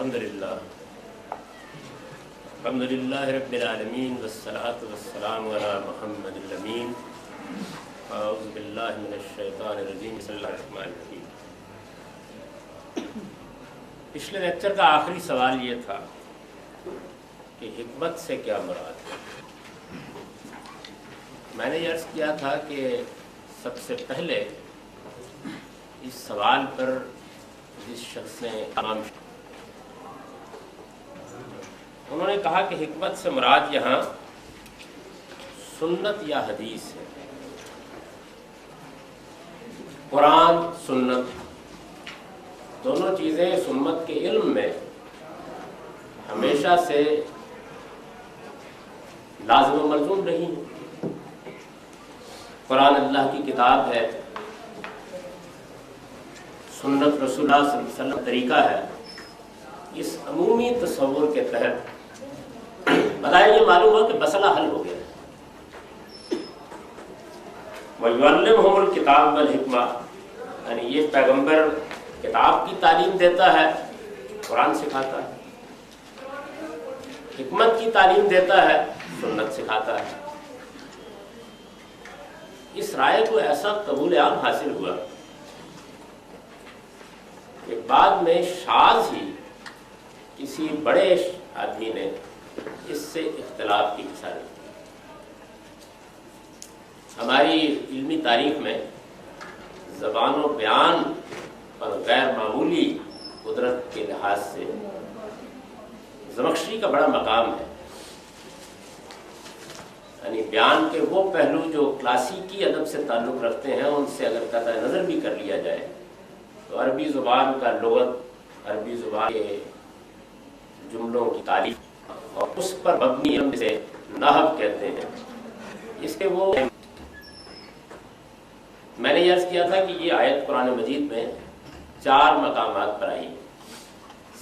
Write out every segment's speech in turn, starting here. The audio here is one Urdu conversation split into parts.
الحمدللہ رب العالمین والصلاة والسلام علی محمد الامین اعوذ باللہ من الشیطان الرجیم بسم اللہ الرحمن الرحیم۔ پچھلے لیکچر کا آخری سوال یہ تھا کہ حکمت سے کیا مراد ہے۔ میں نے عرض کیا تھا کہ سب سے پہلے اس سوال پر جس شخص نے انہوں نے کہا کہ حکمت سے مراد یہاں سنت یا حدیث ہے۔ قرآن سنت دونوں چیزیں سنت کے علم میں ہمیشہ سے لازم و ملزوم رہی ہیں۔ قرآن اللہ کی کتاب ہے، سنت رسول اللہ صلی اللہ علیہ وسلم طریقہ ہے۔ اس عمومی تصور کے تحت بتایا یہ معلوم ہوا کہ مسئلہ حل ہو گیا ہے۔ وَيُعَلِّمُهُمُ الْكِتَابَ وَالْحِکْمَةَ، یعنی یہ پیغمبر کتاب کی تعلیم دیتا ہے، قرآن سکھاتا ہے، حکمت کی تعلیم دیتا ہے، سنت سکھاتا ہے۔ اس رائے کو ایسا قبول عام حاصل ہوا کہ بعد میں شاذ ہی کسی بڑے آدمی نے اس سے اختلاف کی مثالیں۔ ہماری علمی تاریخ میں زبان و بیان پر غیر معمولی قدرت کے لحاظ سے زمخشری کا بڑا مقام ہے۔ یعنی بیان کے وہ پہلو جو کلاسیکی ادب سے تعلق رکھتے ہیں ان سے اگر قطع نظر بھی کر لیا جائے تو عربی زبان کا لغت، عربی زبان کے جملوں کی تعریف اور اس پر مبنی ہم جسے نحو کہتے ہیں، اس کے وہ میں نے یہ عرض کیا تھا کہ یہ آیت قرآن مجید میں 4 مقامات پر آئی۔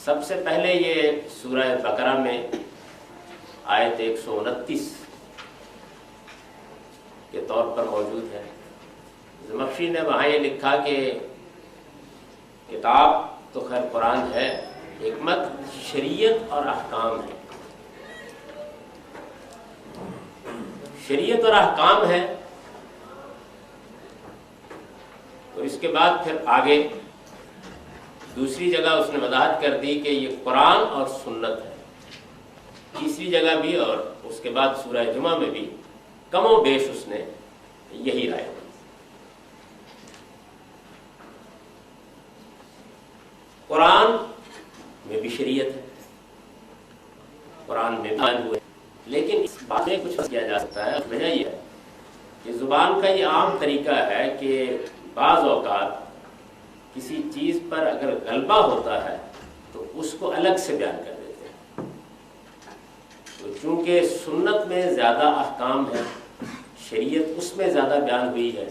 سب سے پہلے یہ سورہ بقرہ میں آیت 129 کے طور پر موجود ہے۔ زمخشری نے وہاں یہ لکھا کہ کتاب تو خیر قرآن ہے، حکمت شریعت اور احکام ہے۔ شریعت اور احکام ہے تو اس کے بعد پھر آگے دوسری جگہ اس نے وضاحت کر دی کہ یہ قرآن اور سنت ہے۔ تیسری جگہ بھی اور اس کے بعد سورہ جمعہ میں بھی کم و بیش اس نے یہی رائے دی۔ قرآن میں بھی شریعت ہے، قرآن میں بیان ہوئے، لیکن اس بات میں کچھ کیا جا سکتا ہے۔ وجہ یہ ہے کہ زبان کا یہ عام طریقہ ہے کہ بعض اوقات کسی چیز پر اگر غلبہ ہوتا ہے تو اس کو الگ سے بیان کر دیتے ہیں۔ تو چونکہ سنت میں زیادہ احکام ہے، شریعت اس میں زیادہ بیان ہوئی ہے،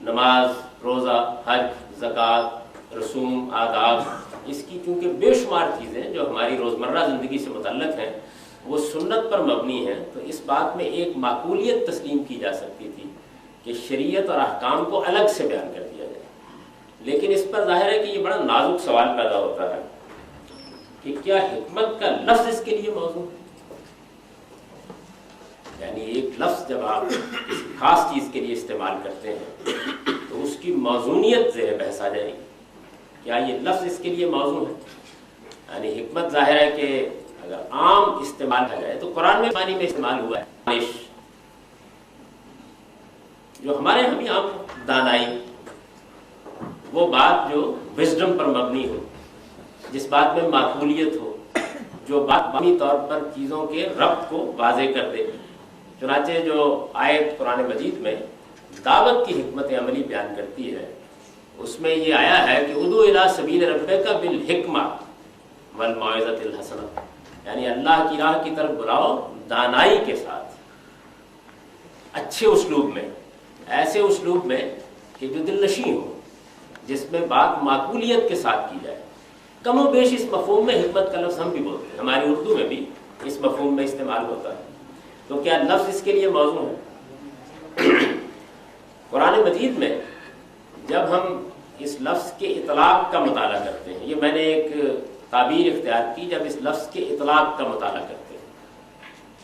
نماز، روزہ، حج، زکوٰۃ، رسوم، آداب، اس کی چونکہ بے شمار چیزیں جو ہماری روزمرہ زندگی سے متعلق ہیں وہ سنت پر مبنی ہیں، تو اس بات میں ایک معقولیت تسلیم کی جا سکتی تھی کہ شریعت اور احکام کو الگ سے بیان کر دیا جائے۔ لیکن اس پر ظاہر ہے کہ یہ بڑا نازک سوال پیدا ہوتا ہے کہ کیا حکمت کا لفظ اس کے لیے موضوع ہے؟ یعنی ایک لفظ جب آپ کسی خاص چیز کے لیے استعمال کرتے ہیں تو اس کی موضوعیت زیر بحث آ جائے گی۔ کیا یہ لفظ اس کے لیے موضوع ہے؟ یعنی حکمت ظاہر ہے کہ اگر عام استعمال کیا جائے تو قرآن میں معنی میں استعمال ہوا ہے، جو ہمارے ہم عام دانائی، وہ بات جو وزڈم پر مبنی ہو، جس بات میں معقولیت ہو، جو بات بامی طور پر چیزوں کے ربط کو واضح کر دے۔ چنانچہ جو آیت قرآن مجید میں دعوت کی حکمت عملی بیان کرتی ہے اس میں یہ آیا ہے کہ ادعو الی سبیل ربک بالحکمہ والموعظۃ الحسنہ، یعنی اللہ کی راہ کی طرف بلاؤ دانائی کے ساتھ، اچھے اسلوب میں، ایسے اسلوب میں کہ جو دل نشیں ہو، جس میں بات معقولیت کے ساتھ کی جائے۔ کم و بیش اس مفہوم میں حکمت کا لفظ ہم بھی بولتے ہیں، ہماری اردو میں بھی اس مفہوم میں استعمال ہوتا ہے۔ تو کیا لفظ اس کے لیے موضوع ہے؟ قرآن مجید میں جب ہم اس لفظ کے اطلاق کا مطالعہ کرتے ہیں، یہ میں نے ایک تعبیر اختیار کی جب اس لفظ کے اطلاق کا مطالعہ کرتے ہیں،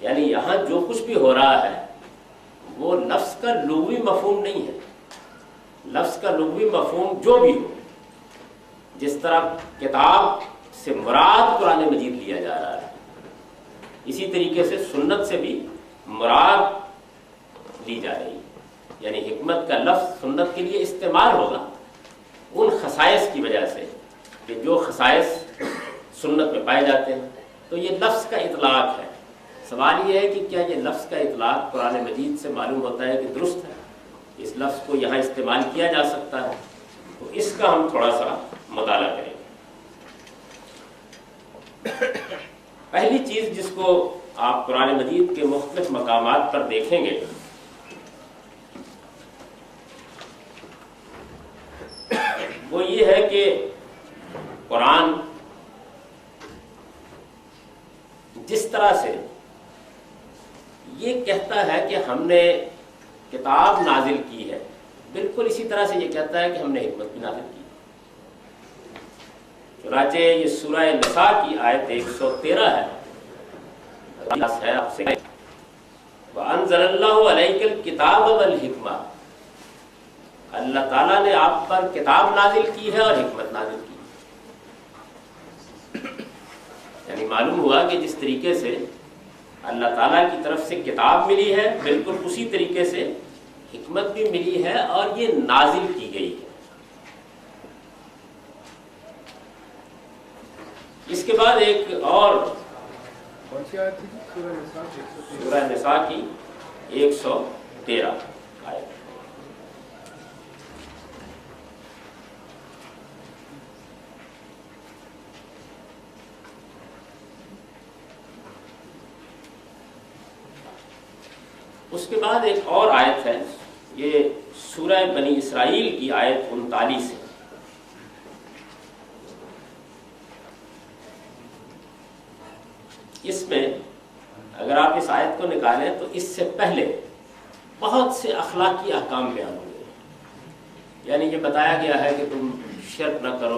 یعنی یہاں جو کچھ بھی ہو رہا ہے وہ لفظ کا لغوی مفہوم نہیں ہے. لفظ کا لغوی مفہوم جو بھی ہو، جس طرح کتاب سے مراد قرآن مجید لیا جا رہا ہے، اسی طریقے سے سنت سے بھی مراد لی جا رہی ہے. یعنی حکمت کا لفظ سنت کے لیے استعمال ہوگا ان خصائص کی وجہ سے کہ جو خصائص سنت میں پائے جاتے ہیں. تو یہ لفظ کا اطلاق ہے. سوال یہ ہے کہ کیا یہ لفظ کا اطلاق قرآن مجید سے معلوم ہوتا ہے کہ درست ہے، اس لفظ کو یہاں استعمال کیا جا سکتا ہے؟ تو اس کا ہم تھوڑا سا مطالعہ کریں گے. پہلی چیز جس کو آپ قرآن مجید کے مختلف مقامات پر دیکھیں گے وہ یہ ہے کہ قرآن جس طرح سے یہ کہتا ہے کہ ہم نے کتاب نازل کی ہے، بالکل اسی طرح سے یہ کہتا ہے کہ ہم نے حکمت بھی نازل کی. چنانچہ یہ سورہ نساء کی آیت 113 ہے. وَأَنزَلَ اللَّهُ عَلَيْكَ الْكِتَابَ وَالْحِكْمَةَ، اللہ تعالیٰ نے آپ پر کتاب نازل کی ہے اور حکمت نازل کی. یعنی معلوم ہوا کہ جس طریقے سے اللہ تعالیٰ کی طرف سے کتاب ملی ہے، بالکل اسی طریقے سے حکمت بھی ملی ہے اور یہ نازل کی گئی ہے. اس کے بعد ایک اور سورہ نساء کی 113 آیت. اس کے بعد ایک اور آیت ہے، یہ سورہ بنی اسرائیل کی آیت 39 ہے. اس میں اگر آپ اس آیت کو نکالیں تو اس سے پہلے بہت سے اخلاقی احکام بیان ہوئے. یعنی یہ بتایا گیا ہے کہ تم شرک نہ کرو،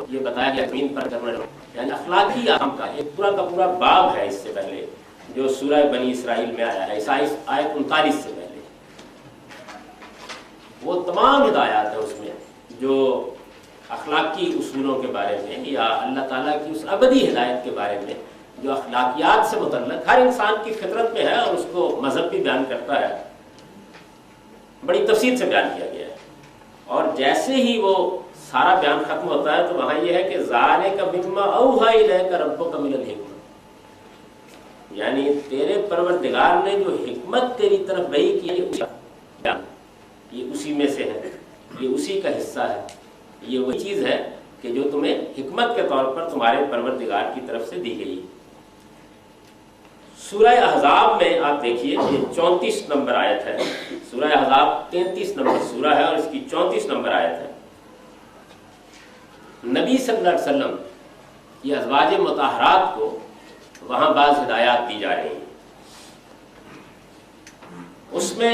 یہ بتایا گیا زمین پر کرنا، یعنی اخلاقی احکام کا ایک پورا کا پورا باب ہے اس سے پہلے جو سورہ بنی اسرائیل میں آیا ہے. اس آیت 39 سے پہلے وہ تمام ہدایات ہیں اس میں جو اخلاقی اصولوں کے بارے میں یا اللہ تعالیٰ کی اس ابدی ہدایت کے بارے میں جو اخلاقیات سے متعلق ہر انسان کی فطرت میں ہے اور اس کو مذہب بھی بیان کرتا ہے، بڑی تفصیل سے بیان کیا گیا ہے. اور جیسے ہی وہ سارا بیان ختم ہوتا ہے تو وہاں یہ ہے کہ ذَلِكَ مِمَّا أَوْحَىٰ إِلَيْكَ رَبُّكَ مِنَ الْحِكْمَةِ، یعنی تیرے پروردگار نے جو حکمت تیری طرف وحی کی ہے یہ اسی میں سے ہے، یہ اسی کا حصہ ہے، یہ وہی چیز ہے کہ جو تمہیں حکمت کے طور پر تمہارے پروردگار کی طرف سے دی گئی ہے. سورہ احزاب میں آپ دیکھیے یہ 34 نمبر آیت ہے. سورہ احزاب 33 نمبر سورہ ہے اور اس کی 34 نمبر آیت ہے. نبی صلی اللہ علیہ وسلم یہ ازواج مطہرات کو وہاں بعض ہدایات دی جا رہی ہیں. اس میں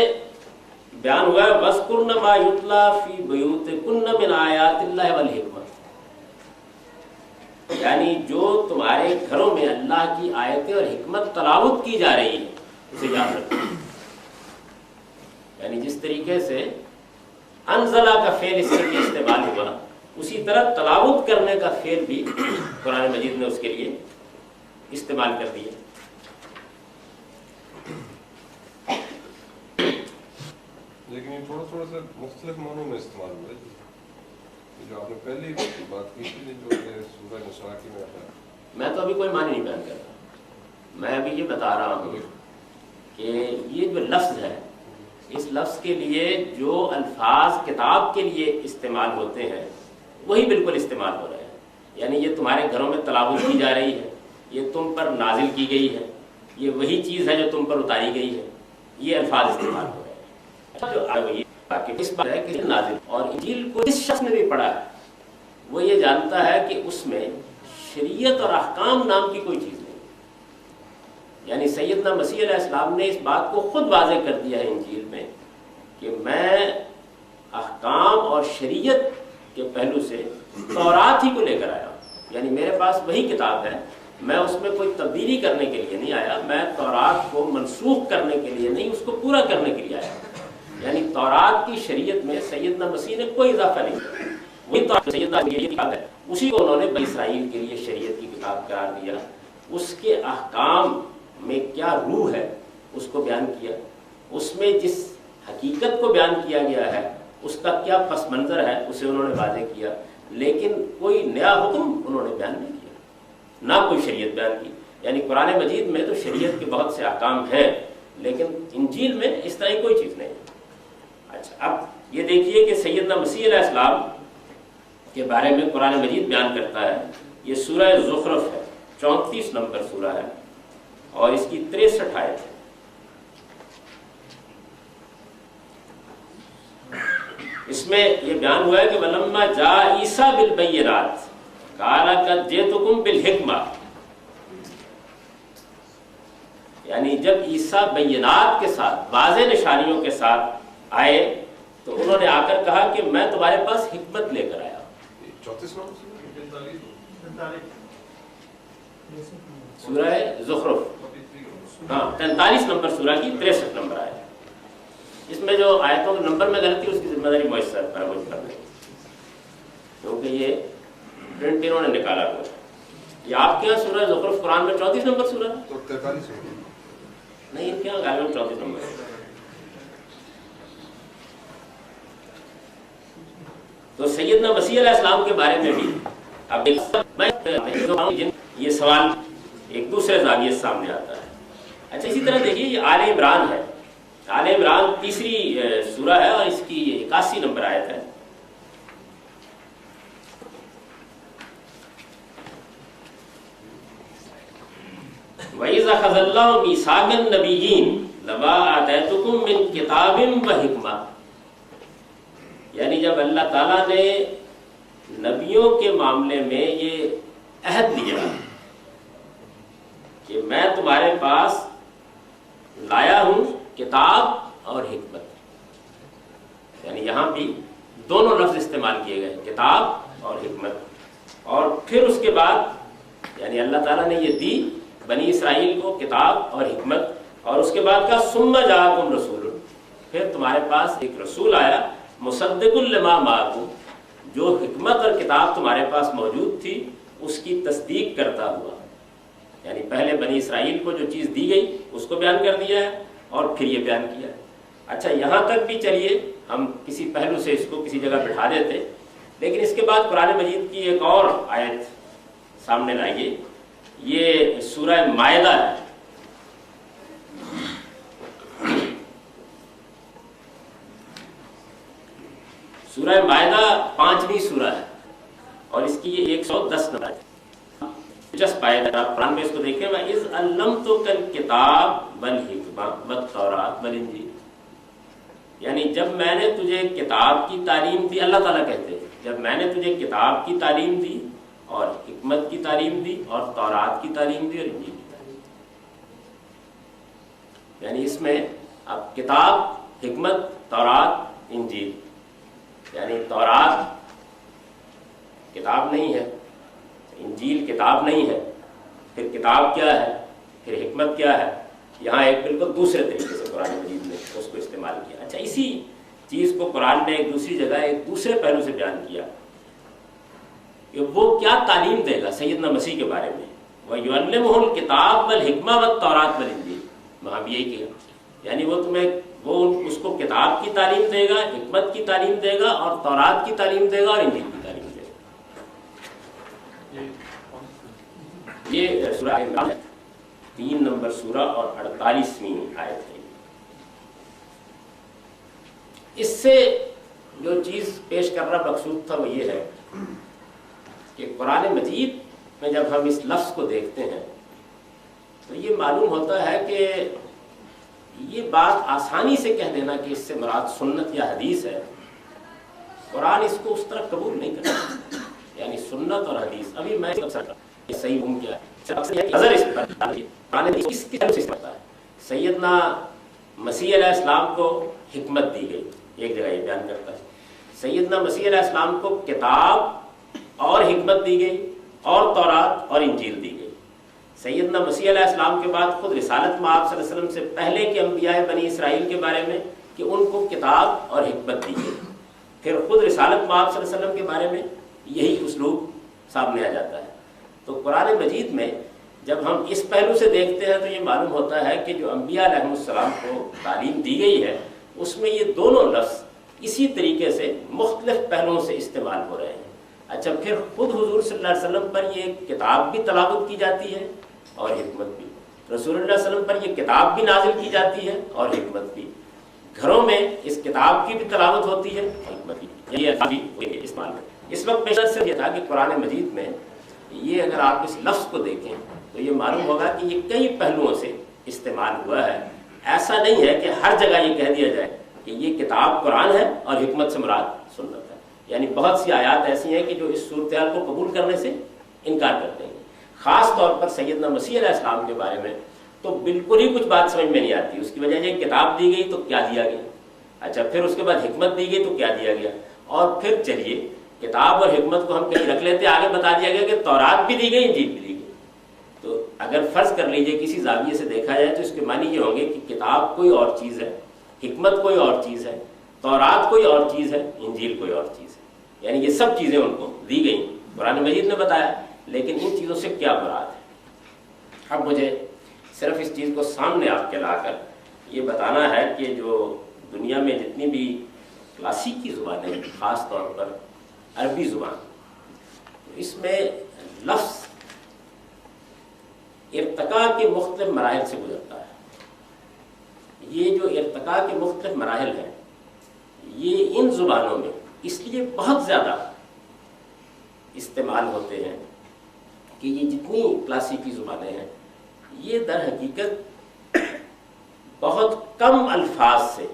بیان ہوا ہے وَاذْكُرْنَ مَا يُتْلَىٰ فِي بُيُوتِكُنَّ مِنْ آيَاتِ اللَّهِ وَالْحِكْمَةِ، یعنی جو تمہارے گھروں میں اللہ کی آیتیں اور حکمت تلاوت کی جا رہی ہے اسے یاد رکھو. یعنی جس طریقے سے انزلہ کا فعل اس کے لیے استعمال ہوا، اسی طرح تلاوت کرنے کا فعل بھی قرآن مجید نے اس کے لیے استعمال کر دیا. لیکن یہ تھوڑا سا مختلف معنوں میں استعمال ہوا ہے. جو آپ نے پہلی بات کی تھی جو سورہ نساء کی میں آتا ہے، میں تو ابھی کوئی معنی نہیں بیان کر رہا، میں ابھی یہ بتا رہا ہوں کہ یہ جو لفظ ہے اس لفظ کے لیے جو الفاظ کتاب کے لیے استعمال ہوتے ہیں وہی بالکل استعمال ہو رہے ہیں. یعنی یہ تمہارے گھروں میں تلاوت کی جا رہی ہے، یہ تم پر نازل کی گئی ہے، یہ وہی چیز ہے جو تم پر اتاری گئی ہے، یہ الفاظ استعمال ہو رہے ہیں. جو اس بات ہے کہ نازل اور انجیل کو جس شخص نے بھی پڑھا ہے وہ یہ جانتا ہے کہ اس میں شریعت اور احکام نام کی کوئی چیز نہیں. یعنی سیدنا مسیح علیہ السلام نے اس بات کو خود واضح کر دیا ہے انجیل میں کہ میں احکام اور شریعت کے پہلو سے تورات ہی کو لے کر آیا ہوں. یعنی میرے پاس وہی کتاب ہے، میں اس میں کوئی تبدیلی کرنے کے لیے نہیں آیا، میں تورات کو منسوخ کرنے کے لیے نہیں، اس کو پورا کرنے کے لیے آیا۔ یعنی تورات کی شریعت میں سیدنا مسیح نے کوئی اضافہ نہیں کیا، وہی تو سیدنا مسیح کی کتاب ہے، اسی کو انہوں نے بنی اسرائیل کے لیے شریعت کی کتاب قرار دیا۔ اس کے احکام میں کیا روح ہے اس کو بیان کیا، اس میں جس حقیقت کو بیان کیا گیا ہے اس کا کیا پس منظر ہے اسے انہوں نے واضح کیا، لیکن کوئی نیا حکم انہوں نے بیان نہیں کیا، نہ کوئی شریعت بیان کی۔ یعنی قرآن مجید میں تو شریعت کے بہت سے احکام ہیں، لیکن انجیل میں اس طرح کی کوئی چیز نہیں ہے۔ اچھا، اب یہ دیکھیے کہ سیدنا مسیح علیہ السلام کے بارے میں قرآن مجید بیان کرتا ہے، یہ سورہ زخرف ہے، 34 نمبر سورہ ہے اور اس کی 63 آیت ہے۔ اس میں یہ بیان ہوا ہے کہ وَلَمَّا جَاءَ عِیسَىٰ بِالْبَيِّنَاتِ قَالَ قَدْ جِئْتُكُم بِالْحِکْمَةِ، یعنی جب عیسیٰ بینات کے ساتھ، واضح نشانیوں کے ساتھ آئے تو انہوں نے آ کر کہا کہ میں تمہارے پاس حکمت لے کر آیا۔ 34 سورہ زخرف، ہاں 43 نمبر سورہ کی 63 نمبر آئے۔ اس میں جو آیتوں کے نمبر میں غلطی اس کی ذمہ داری میسر پر مجھ پر نہیں، کیونکہ یہ پرنٹ انہوں نے نکالا ہوا ہے۔ یہ آپ کے یہاں سورہ زخرف قرآن میں 34 نمبر سورہ ہے؟ تو 43 نہیں، ان کے یہاں غالباً 34 نمبر ہے۔ تو سیدنا مسیح علیہ السلام کے بارے میں بھی اب یہ سوال ایک دوسرے زاویے سے سامنے آتا ہے۔ اچھا، اسی طرح دیکھیے یہ آل عمران ہے، آل عمران تیسری سورہ ہے اور اس کی 81 نمبر آیت ہے۔ وَإِذْ أَخَذَ اللَّهُ مِيثَاقَ النَّبِيِّينَ لَمَا آتَيْتُكُم مِّن كِتَابٍ وَحِکْمَةٍ، یعنی جب اللہ تعالیٰ نے نبیوں کے معاملے میں یہ عہد لیا کہ میں تمہارے پاس لایا ہوں کتاب اور حکمت، یعنی یہاں بھی دونوں لفظ استعمال کیے گئے، کتاب اور حکمت، اور پھر اس کے بعد یعنی اللہ تعالیٰ نے یہ دی بنی اسرائیل کو کتاب اور حکمت، اور اس کے بعد کا ثم جاءکم رسول، پھر تمہارے پاس ایک رسول آیا مصدق لما معکم، جو حکمت اور کتاب تمہارے پاس موجود تھی اس کی تصدیق کرتا ہوا۔ یعنی پہلے بنی اسرائیل کو جو چیز دی گئی اس کو بیان کر دیا ہے اور پھر یہ بیان کیا ہے۔ اچھا، یہاں تک بھی چلیے ہم کسی پہلو سے اس کو کسی جگہ بٹھا دیتے، لیکن اس کے بعد قرآن مجید کی ایک اور آیت سامنے لائیے، یہ سورہ مائدہ ہے۔ سورہ مائدہ 5ویں سورہ ہے اور اس کی یہ 110 نمبر ہے۔ دلچسپ آیت ہے، قرآن میں اس کو دیکھیں، وَإِذْ عَلَّمْتُكَ الْكِتَابَ وَالْحِکْمَةَ وَالتَّوْرَاةَ وَالْإِنجِیلَ، یعنی جب میں نے تجھے کتاب کی تعلیم دی، اللہ تعالیٰ کہتے ہیں جب میں نے تجھے کتاب کی تعلیم دی اور حکمت کی تعلیم دی اور تورات کی تعلیم دی اور انجیل کی تعلیم دی، یعنی اس میں اب کتاب، حکمت، تورات، انجیل، یعنی تورات کتاب نہیں ہے، انجیل کتاب نہیں ہے، پھر کتاب کیا ہے، پھر حکمت کیا ہے، یہاں ایک بالکل دوسرے طریقے سے قرآن مجید نے اس کو استعمال کیا۔ اچھا، اسی چیز کو قرآن نے ایک دوسری جگہ ایک دوسرے پہلو سے بیان کیا کہ وہ کیا تعلیم دے گا سیدنا مسیح کے بارے میں، وَيُعَلِّمُهُ الْكِتَابَ وَالْحِکْمَةَ وَالتَّوْرَاةَ وَالْإِنجِیلَ، وہاں بھی یہی کیا، یعنی وہ تمہیں وہ اس کو کتاب کی تعلیم دے گا، حکمت کی تعلیم دے گا اور تورات کی تعلیم دے گا اور انجیل کی تعلیم دے گا۔ یہ سورہ عمران 3 نمبر سورہ اور 48ویں آیت ہے۔ اس سے جو چیز پیش کرنا مقصود تھا وہ یہ ہے کہ قرآن مجید میں جب ہم اس لفظ کو دیکھتے ہیں تو یہ معلوم ہوتا ہے کہ یہ بات آسانی سے کہہ دینا کہ اس سے مراد سنت یا حدیث ہے، قرآن اس کو اس طرح قبول نہیں کرتا، یعنی سنت اور حدیث۔ ابھی میں یہ صحیح ہوں کیا ہے، نظر اس پر قرآن اس کی طرف سے پڑتا ہے۔ سیدنا مسیح علیہ السلام کو حکمت دی گئی، ایک جگہ یہ بیان کرتا ہے، سیدنا مسیح علیہ السلام کو کتاب اور حکمت دی گئی اور تورات اور انجیل دی گئی۔ سیدنا مسیح علیہ السلام کے بعد خود رسالت میں آپ صلی اللہ علیہ وسلم سے پہلے کے انبیاء بنی اسرائیل کے بارے میں کہ ان کو کتاب اور حکمت دی گئی، پھر خود رسالت میں آپ صلی اللہ علیہ وسلم کے بارے میں یہی اسلوب سامنے آ جاتا ہے۔ تو قرآن مجید میں جب ہم اس پہلو سے دیکھتے ہیں تو یہ معلوم ہوتا ہے کہ جو انبیاء علیہ السلام کو تعلیم دی گئی ہے اس میں یہ دونوں لفظ اسی طریقے سے مختلف پہلوؤں سے استعمال ہو رہے ہیں۔ اچھا، پھر خود حضور صلی اللہ علیہ وسلم پر یہ کتاب بھی تلاوت کی جاتی ہے اور حکمت بھی، رسول اللہ صلی اللہ علیہ وسلم پر یہ کتاب بھی نازل کی جاتی ہے اور حکمت بھی، گھروں میں اس کتاب کی بھی تلاوت ہوتی ہے، حکمت بھی، یہ استعمال ہے۔ اس وقت میرا صرف یہ تھا کہ قرآن مجید میں یہ اگر آپ اس لفظ کو دیکھیں تو یہ معلوم ہوگا کہ یہ کئی پہلوؤں سے استعمال ہوا ہے۔ ایسا نہیں ہے کہ ہر جگہ یہ کہہ دیا جائے کہ یہ کتاب قرآن ہے اور حکمت سے مراد سنت ہے، یعنی بہت سی آیات ایسی ہیں کہ جو اس صورتحال کو قبول کرنے سے انکار کرتے ہیں۔ خاص طور پر سیدنا مسیح علیہ السلام کے بارے میں تو بالکل ہی کچھ بات سمجھ میں نہیں آتی۔ اس کی وجہ یہ کتاب دی گئی تو کیا دیا گیا، اچھا پھر اس کے بعد حکمت دی گئی تو کیا دیا گیا، اور پھر چلیے کتاب اور حکمت کو ہم کہیں رکھ لیتے، آگے بتا دیا گیا کہ تورات بھی دی گئی، انجیل بھی دی گئی۔ تو اگر فرض کر لیجئے کسی زاویے سے دیکھا جائے تو اس کے معنی یہ ہوں گے کہ کتاب کوئی اور چیز ہے، حکمت کوئی اور چیز ہے، تورات کوئی اور چیز ہے، انجیل کوئی اور چیز ہے، یعنی یہ سب چیزیں ان کو دی گئیں، قرآن مجید نے بتایا، لیکن ان چیزوں سے کیا مراد ہے۔ اب مجھے صرف اس چیز کو سامنے آپ کے لا کر یہ بتانا ہے کہ جو دنیا میں جتنی بھی کلاسیکی زبانیں ہیں، خاص طور پر عربی زبان، اس میں لفظ ارتقاء کے مختلف مراحل سے گزرتا ہے۔ یہ جو ارتقاء کے مختلف مراحل ہیں یہ ان زبانوں میں اس لیے بہت زیادہ استعمال ہوتے ہیں کہ یہ جتنی کلاسیکی زبانیں ہیں یہ در حقیقت بہت کم الفاظ سے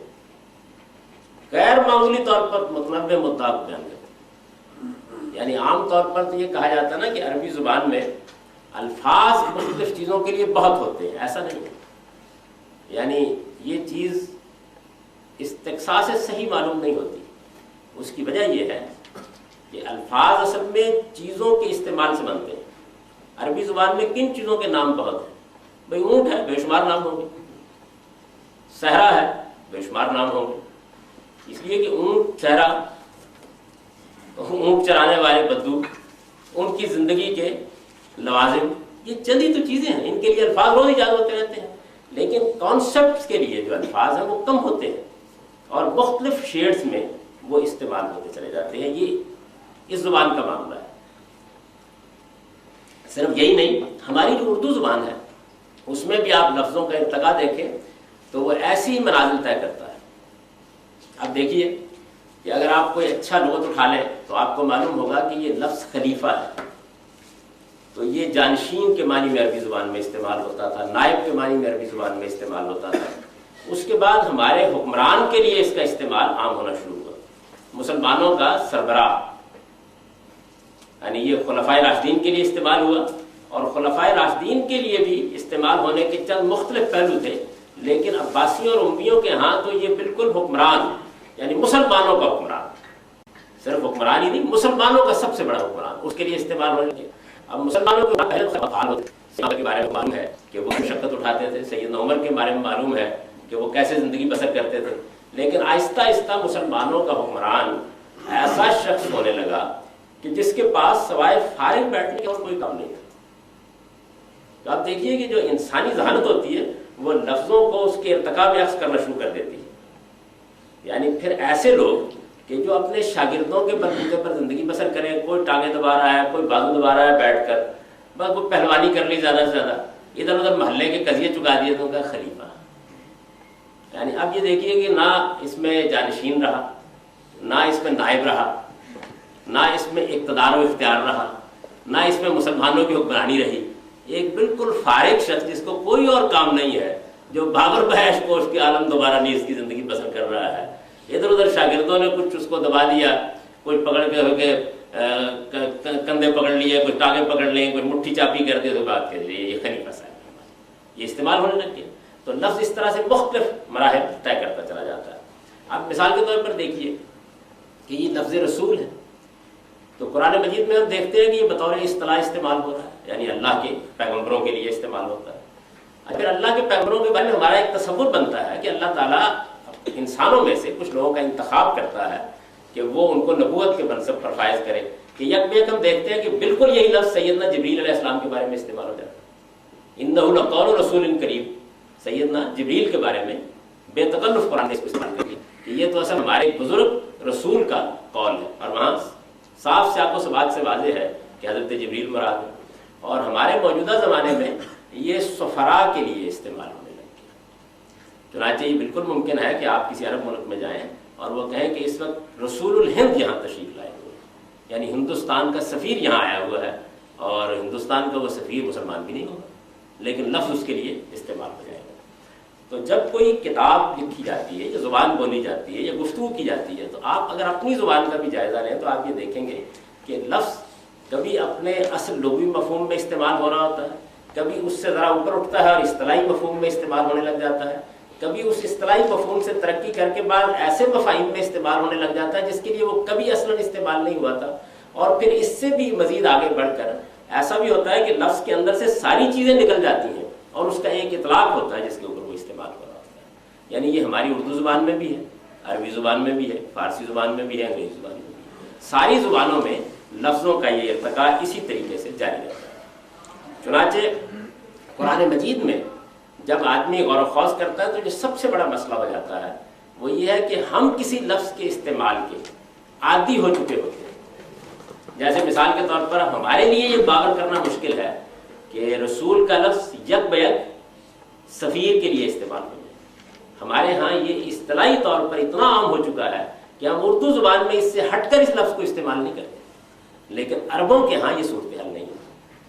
غیر معمولی طور پر متنوع مدعا کو بیان کرتے ہیں۔ یعنی عام طور پر تو یہ کہا جاتا ہے نا کہ عربی زبان میں الفاظ مختلف چیزوں کے لیے بہت ہوتے ہیں، ایسا نہیں ہے، یعنی یہ چیز استقصاء سے صحیح معلوم نہیں ہوتی۔ اس کی وجہ یہ ہے کہ الفاظ اصل میں چیزوں کے استعمال سے بنتے ہیں۔ عربی زبان میں کن چیزوں کے نام بہت ہیں؟ بھئی اونٹ ہے، بے شمار نام ہوں گے، صحرا ہے، بے شمار نام ہوں گے، اس لیے کہ اونٹ، صحرا، اونٹ چرانے والے بدو، ان کی زندگی کے لوازم، یہ چند ہی تو چیزیں ہیں، ان کے لیے الفاظ روز ایجاد ہوتے رہتے ہیں، لیکن کانسیپٹس کے لیے جو الفاظ ہیں وہ کم ہوتے ہیں اور مختلف شیڈز میں وہ استعمال ہوتے چلے جاتے ہیں۔ یہ اس زبان کا معاملہ ہے۔ صرف یہی نہیں، ہماری جو اردو زبان ہے اس میں بھی آپ لفظوں کا ارتقاء دیکھیں تو وہ ایسی ہی منازل طے کرتا ہے۔ اب دیکھیے کہ اگر آپ کوئی اچھا لغت اٹھا لیں تو آپ کو معلوم ہوگا کہ یہ لفظ خلیفہ ہے، تو یہ جانشین کے معنی میں عربی زبان میں استعمال ہوتا تھا، نائب کے معنی میں عربی زبان میں استعمال ہوتا تھا۔ اس کے بعد ہمارے حکمران کے لیے اس کا استعمال عام ہونا شروع ہوا، مسلمانوں کا سربراہ، یعنی یہ خلفائے راشدین کے لیے استعمال ہوا، اور خلفائے راشدین کے لیے بھی استعمال ہونے کے چند مختلف پہلو تھے، لیکن عباسیوں اور امیوں کے ہاں تو یہ بالکل حکمران، یعنی مسلمانوں کا حکمران، صرف حکمران ہی نہیں، مسلمانوں کا سب سے بڑا حکمران، اس کے لیے استعمال ہونے کے۔ اب مسلمانوں کے پہلے فعال ہوتے صحابہ کے بارے میں معلوم ہے کہ وہ مشقت اٹھاتے تھے، سیدنا عمر کے بارے میں معلوم ہے کہ وہ کیسے زندگی بسر کرتے تھے، لیکن آہستہ آہستہ مسلمانوں کا حکمران ایسا شخص ہونے لگا کہ جس کے پاس سوائے فارغ بیٹھنے کے اور کوئی کام نہیں تھا۔ تو آپ دیکھیے کہ جو انسانی ذہانت ہوتی ہے وہ لفظوں کو اس کے ارتقاء میں عکس کرنا شروع کر دیتی ہے۔ یعنی پھر ایسے لوگ کہ جو اپنے شاگردوں کے بلبوتے پر زندگی بسر کریں، کوئی ٹانگیں دبا رہا ہے، کوئی بازو دبا رہا ہے بیٹھ کر، بس وہ پہلوانی کر لی زیادہ سے زیادہ، ادھر ادھر محلے کے قضیے چکا دیے تو ان کا خلیفہ۔ یعنی اب یہ دیکھیے کہ نہ اس میں جانشین رہا، نہ اس میں نائب رہا، نہ اس میں اقتدار و اختیار رہا، نہ اس میں مسلمانوں کی حکمرانی رہی، ایک بالکل فارغ شخص جس کو کوئی اور کام نہیں ہے، جو بابر بحیش کوش کے عالم دوبارہ نہیں اس کی زندگی بسر کر رہا ہے، ادھر ادھر شاگردوں نے کچھ اس کو دبا دیا، کوئی پکڑ کے ہو کے کندھے پکڑ لیے، کوئی ٹانگیں پکڑ لیں، کوئی مٹھی چاپی کر دے تو بات کر لیے یہ خلیفہ صاحب، یہ استعمال ہونے لگ گیا۔ تو لفظ اس طرح سے مختلف مراحل طے کرتا چلا جاتا ہے۔ اب مثال کے طور پر دیکھیے کہ یہ لفظ رسول ہے، تو قرآن مجید میں ہم دیکھتے ہیں کہ یہ بطور اصطلاح استعمال ہو رہا ہے، یعنی اللہ کے پیغمبروں کے لیے استعمال ہوتا ہے۔ اگر اللہ کے پیغمبروں کے بارے میں ہمارا ایک تصور بنتا ہے کہ اللہ تعالیٰ انسانوں میں سے کچھ لوگوں کا انتخاب کرتا ہے کہ وہ ان کو نبوت کے منصب پر فائز کرے، کہ یک بیک ہم دیکھتے ہیں کہ بالکل یہی لفظ سیدنا جبریل علیہ السلام کے بارے میں استعمال ہو جاتا ہے، انہ لقول رسول کریم، سیدنا جبریل کے بارے میں بے تکلف قرآن نے اس کو استعمال کر لیا کہ یہ تو اصل ہمارے بزرگ رسول کا قول ہے، اور وہاں صاف سیاق و سباق سے واضح ہے کہ حضرت جبریل مراد ہے، اور ہمارے موجودہ زمانے میں یہ سفراء کے لیے استعمال ہونے لگ گیا۔ چنانچہ یہ بالکل ممکن ہے کہ آپ کسی عرب ملک میں جائیں اور وہ کہیں کہ اس وقت رسول الہند یہاں تشریف لائے ہوئے ہیں، یعنی ہندوستان کا سفیر یہاں آیا ہوا ہے، اور ہندوستان کا وہ سفیر مسلمان بھی نہیں ہوگا، لیکن لفظ اس کے لیے استعمال ہو جائے گا۔ تو جب کوئی کتاب لکھی جاتی ہے یا زبان بولی جاتی ہے یا گفتگو کی جاتی ہے، تو آپ اگر اپنی زبان کا بھی جائزہ لیں تو آپ یہ دیکھیں گے کہ لفظ کبھی اپنے اصل لغوی مفہوم میں استعمال ہو رہا ہوتا ہے، کبھی اس سے ذرا اوپر اٹھتا ہے اور اصطلاحی مفہوم میں استعمال ہونے لگ جاتا ہے، کبھی اس اصطلاحی مفہوم سے ترقی کر کے بعد ایسے مفاہیم میں استعمال ہونے لگ جاتا ہے جس کے لیے وہ کبھی اصلاً استعمال نہیں ہوا تھا، اور پھر اس سے بھی مزید آگے بڑھ کر ایسا بھی ہوتا ہے کہ لفظ کے اندر سے ساری چیزیں نکل جاتی ہیں اور اس کا ایک اطلاق ہوتا ہے جس کے اوپر وہ استعمال ہو رہا ہوتا ہے۔ یعنی یہ ہماری اردو زبان میں بھی ہے، عربی زبان میں بھی ہے، فارسی زبان میں بھی ہے، انگریزی زبان میں بھی ہے، ساری زبانوں میں لفظوں کا یہ ارتقاء اسی طریقے سے جاری رہتا ہے۔ چنانچہ قرآن مجید میں جب آدمی غور و خوض کرتا ہے تو جو سب سے بڑا مسئلہ ہو جاتا ہے وہ یہ ہے کہ ہم کسی لفظ کے استعمال کے عادی ہو چکے ہوتے ہیں۔ جیسے مثال کے طور پر ہمارے لیے یہ باور کرنا مشکل ہے کہ رسول کا لفظ یک بیک سفیر کے لیے استعمال ہو جائے۔ ہمارے ہاں یہ اصطلاحی طور پر اتنا عام ہو چکا ہے کہ ہم اردو زبان میں اس سے ہٹ کر اس لفظ کو استعمال نہیں کرتے، لیکن عربوں کے ہاں یہ صورتحال نہیں ہے۔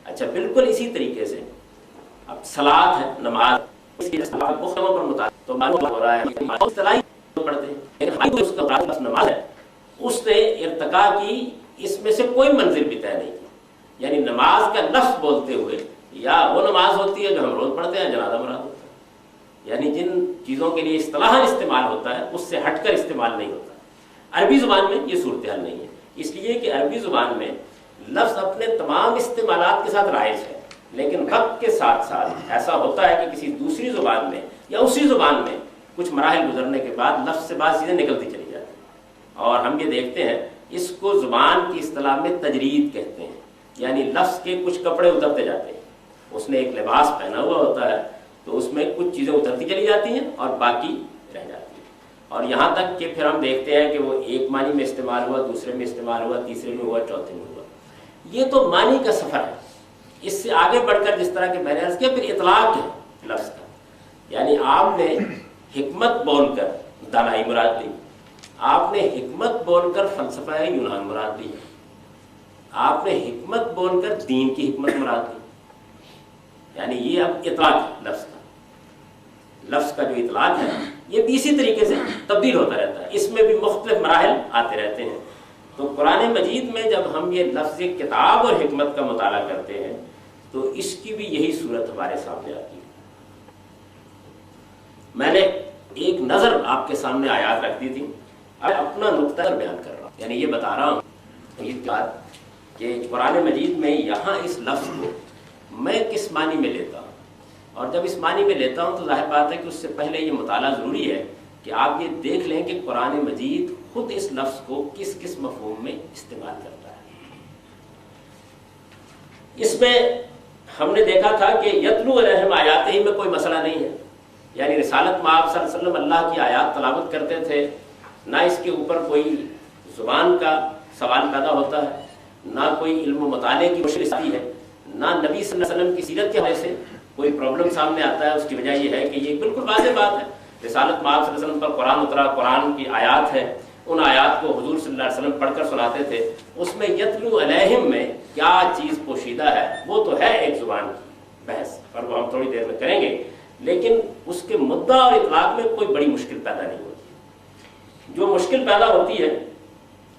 اچھا، بالکل اسی طریقے سے اب صلاۃ ہے، نماز، اس کی مختلف پر مطابق تو معلوم ہو رہا ہے کہ اصطلاحی پڑھتے ہیں، لیکن اس کا لفظ نماز ہے، اس نے ارتقاء کی، اس میں سے کوئی منزل بھی طے نہیں کی۔ یعنی نماز کا لفظ بولتے ہوئے یا وہ نماز ہوتی ہے جو ہم روز پڑھتے ہیں، جنازہ مراد ہوتا ہے، یعنی جن چیزوں کے لیے اصطلاحاً استعمال ہوتا ہے اس سے ہٹ کر استعمال نہیں ہوتا۔ عربی زبان میں یہ صورتحال نہیں ہے، اس لیے کہ عربی زبان میں لفظ اپنے تمام استعمالات کے ساتھ رائج ہے، لیکن وقت کے ساتھ ساتھ ایسا ہوتا ہے کہ کسی دوسری زبان میں یا اسی زبان میں کچھ مراحل گزرنے کے بعد لفظ سے بعض چیزیں نکلتی چلی جاتی ہیں، اور ہم یہ دیکھتے ہیں اس کو زبان کی اصطلاح میں تجرید کہتے ہیں، یعنی لفظ کے کچھ کپڑے اترتے جاتے ہیں۔ اس نے ایک لباس پہنا ہوا ہوتا ہے تو اس میں کچھ چیزیں اترتی چلی جاتی ہیں اور باقی رہ جاتی ہیں، اور یہاں تک کہ پھر ہم دیکھتے ہیں کہ وہ ایک معنی میں استعمال ہوا، دوسرے میں استعمال ہوا، تیسرے میں ہوا، چوتھے میں ہوا۔ یہ تو معنی کا سفر ہے۔ اس سے آگے بڑھ کر جس طرح کہ میں نے عرض کیا، پھر اطلاق ہے لفظ کا، یعنی آپ نے حکمت بول کر دانائی مراد لی، آپ نے حکمت بول کر فلسفہ یونان مراد لی، آپ نے حکمت بول کر دین کی حکمت مراد لی، یعنی یہ اب اطلاق ہے لفظ کا۔ لفظ کا جو اطلاق ہے یہ بھی اسی طریقے سے تبدیل ہوتا رہتا ہے، اس میں بھی مختلف مراحل آتے رہتے ہیں۔ تو قرآن مجید میں جب ہم یہ لفظ کتاب اور حکمت کا مطالعہ کرتے ہیں تو اس کی بھی یہی صورت ہمارے سامنے آتی ہے۔ میں نے ایک نظر آپ کے سامنے آیات رکھ دی تھی، اب اپنا نقطہ بیان کر رہا ہوں، یعنی یہ بتا رہا ہوں یہ بات کہ قرآن مجید میں یہاں اس لفظ کو میں کس معنی میں لیتا ہوں، اور جب اس معنی میں لیتا ہوں تو ظاہر بات ہے کہ اس سے پہلے یہ مطالعہ ضروری ہے کہ آپ یہ دیکھ لیں کہ قرآن مجید خود اس لفظ کو کس کس مفہوم میں استعمال کرتا ہے۔ اس میں ہم نے دیکھا تھا کہ یتلو علیہم آیاتہ ہی میں کوئی مسئلہ نہیں ہے، یعنی رسالت میں آپ صلی اللہ علیہ وسلم اللہ کی آیات تلاوت کرتے تھے، نہ اس کے اوپر کوئی زبان کا سوال پیدا ہوتا ہے، نہ کوئی علم و مطالعے کی کوشش آتی ہے، نہ نبی صلی اللہ علیہ وسلم کی سیرت کے حوالے سے کوئی پرابلم سامنے آتا ہے۔ اس کی وجہ یہ ہے کہ یہ بالکل واضح بات ہے، رسالت میں آپ صلی اللہ علیہ وسلم پر قرآن اترا، قرآن کی آیات ہے، ان آیات کو حضور صلی اللہ علیہ وسلم پڑھ کر سناتے تھے۔ اس میں یتلو علیہم میں کیا چیز پوشیدہ ہے وہ تو ہے ایک زبان کی بحث، اور وہ ہم تھوڑی دیر میں کریں گے، لیکن اس کے مدعا اور اطلاق میں کوئی بڑی مشکل پیدا نہیں ہوتی۔ جو مشکل پیدا ہوتی ہے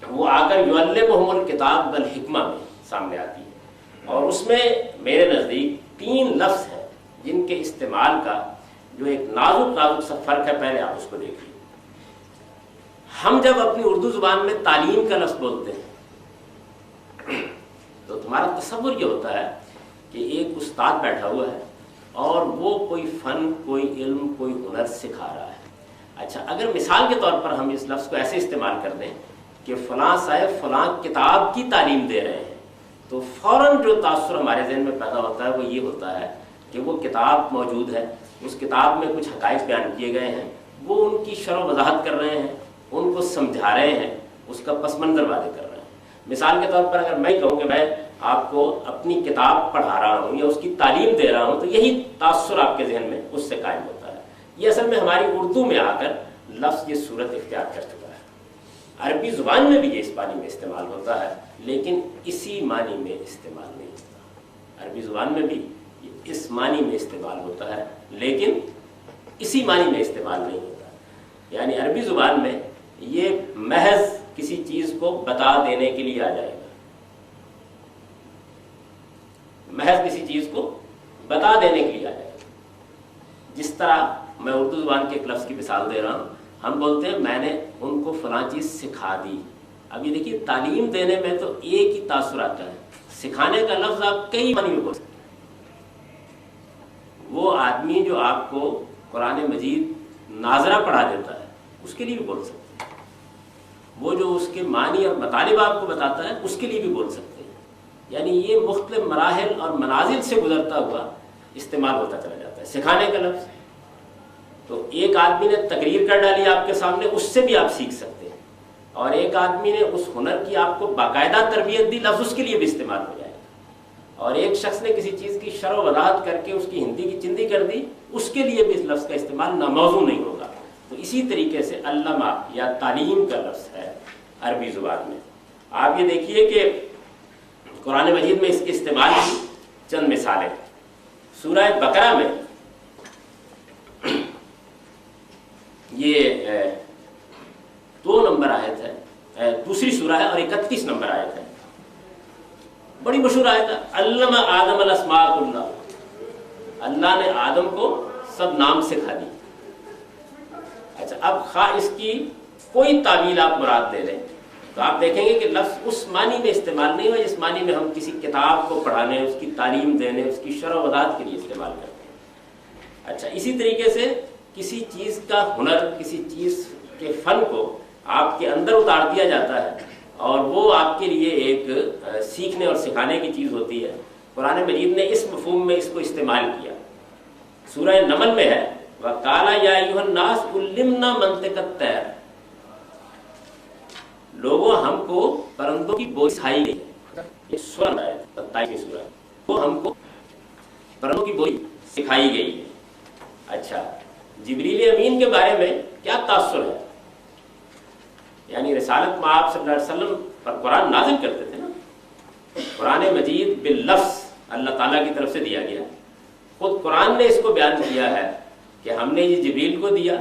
وہ آ کر یعلمہم الکتاب والحکمہ میں سامنے آتی ہے، اور اس میں میرے نزدیک 3 لفظ ہیں جن کے استعمال کا جو ایک نازک سا فرق ہے، پہلے آپ اس کو دیکھیے۔ ہم جب اپنی اردو زبان میں تعلیم کا لفظ بولتے ہیں تمہارا تصور یہ ہوتا ہے کہ ایک استاد بیٹھا ہوا ہے اور وہ کوئی فن، کوئی علم، کوئی ہنر سکھا رہا ہے۔ اچھا، اگر مثال کے طور پر ہم اس لفظ کو ایسے استعمال کر دیں کہ فلاں صاحب فلاں کتاب کی تعلیم دے رہے ہیں، تو فوراً جو تاثر ہمارے ذہن میں پیدا ہوتا ہے وہ یہ ہوتا ہے کہ وہ کتاب موجود ہے، اس کتاب میں کچھ حقائق بیان کیے گئے ہیں، وہ ان کی شرح و وضاحت کر رہے ہیں، ان کو سمجھا رہے ہیں، اس کا پس منظر واضح کر رہے ہیں۔ مثال کے طور پر اگر میں کہوں کہ میں آپ کو اپنی کتاب پڑھا رہا ہوں یا اس کی تعلیم دے رہا ہوں، تو یہی تاثر آپ کے ذہن میں اس سے قائم ہوتا ہے۔ یہ اصل میں ہماری اردو میں آ کر لفظ یہ صورت اختیار کر چکا ہے۔ عربی زبان میں بھی یہ اس معنی میں استعمال ہوتا ہے، لیکن اسی معنی میں استعمال نہیں ہوتا۔ عربی زبان میں بھی اس معنی میں استعمال ہوتا ہے، لیکن اسی معنی میں استعمال نہیں ہوتا۔ یعنی عربی زبان میں یہ محض کسی چیز کو بتا دینے کے لیے آ جائے گا، محض کسی چیز کو بتا دینے کے لیے آ جائے گا۔ جس طرح میں اردو زبان کے ایک لفظ کی مثال دے رہا ہوں، ہم بولتے ہیں میں نے ان کو فلاں چیز سکھا دی۔ اب یہ دیکھیے، تعلیم دینے میں تو ایک ہی تاثر آتا ہے، سکھانے کا لفظ آپ کئی معنی میں بول سکتے ہیں۔ وہ آدمی جو آپ کو قرآن مجید ناظرہ پڑھا دیتا ہے، اس کے لیے بھی بول سکتے ہیں۔ وہ جو اس کے معنی اور مطالب آپ کو بتاتا ہے، اس کے لیے بھی بول سکتے ہیں۔ یعنی یہ مختلف مراحل اور منازل سے گزرتا ہوا استعمال ہوتا چلا جاتا ہے سکھانے کا لفظ۔ تو ایک آدمی نے تقریر کر ڈالی آپ کے سامنے، اس سے بھی آپ سیکھ سکتے ہیں، اور ایک آدمی نے اس ہنر کی آپ کو باقاعدہ تربیت دی، لفظ اس کے لیے بھی استعمال ہو جائے گا۔ اور ایک شخص نے کسی چیز کی شرح و وضاحت کر کے اس کی ہندی کی چندی کر دی، اس کے لیے بھی اس لفظ کا استعمال ناموزوں نہیں ہوگا۔ تو اسی طریقے سے علامہ یا تعلیم کا لفظ ہے عربی زبان میں۔ آپ یہ دیکھیے کہ قرآن مجید میں اس کے استعمال کی چند مثالیں۔ سورہ بقرہ میں یہ 2 نمبر آیت ہے، دوسری سورہ ہے اور 31 نمبر آیت ہے، بڑی مشہور آیت ہے، علم آدم الاسماء کلها، اللہ نے آدم کو سب نام سکھا دی۔ اچھا، اب خواہ اس کی کوئی تعویل آپ مراد دے لیں تو آپ دیکھیں گے کہ لفظ اس معنی میں استعمال نہیں ہوا جس معنی میں ہم کسی کتاب کو پڑھانے، اس کی تعلیم دینے، اس کی شرح و وضاحت کے لیے استعمال کرتے ہیں۔ اچھا، اسی طریقے سے کسی چیز کا ہنر، کسی چیز کے فن کو آپ کے اندر اتار دیا جاتا ہے اور وہ آپ کے لیے ایک سیکھنے اور سکھانے کی چیز ہوتی ہے۔ قرآن مجید نے اس مفہوم میں اس کو استعمال کیا۔ سورہ نمل میں ہے، وَقَالَ يَا أَيُّهَا النَّاسُ عُلِّمْنَا مَنطِقَ الطَّيْرِ، لوگوں ہم کو پرندوں کی بولی سکھائی گئی ہے۔ یہ سورہ ہے 27ویں سورہ، وہ ہم کو پرندوں کی بولی سکھائی گئی ہے۔ اچھا، جبریل امین کے بارے میں کیا تاثر ہے؟ یعنی رسالت میں آپ صلی اللہ علیہ وسلم پر قرآن نازل کرتے تھے نا، قرآن مجید باللفظ اللہ تعالیٰ کی طرف سے دیا گیا۔ خود قرآن نے اس کو بیان کیا ہے کہ ہم نے یہ جبریل کو دیا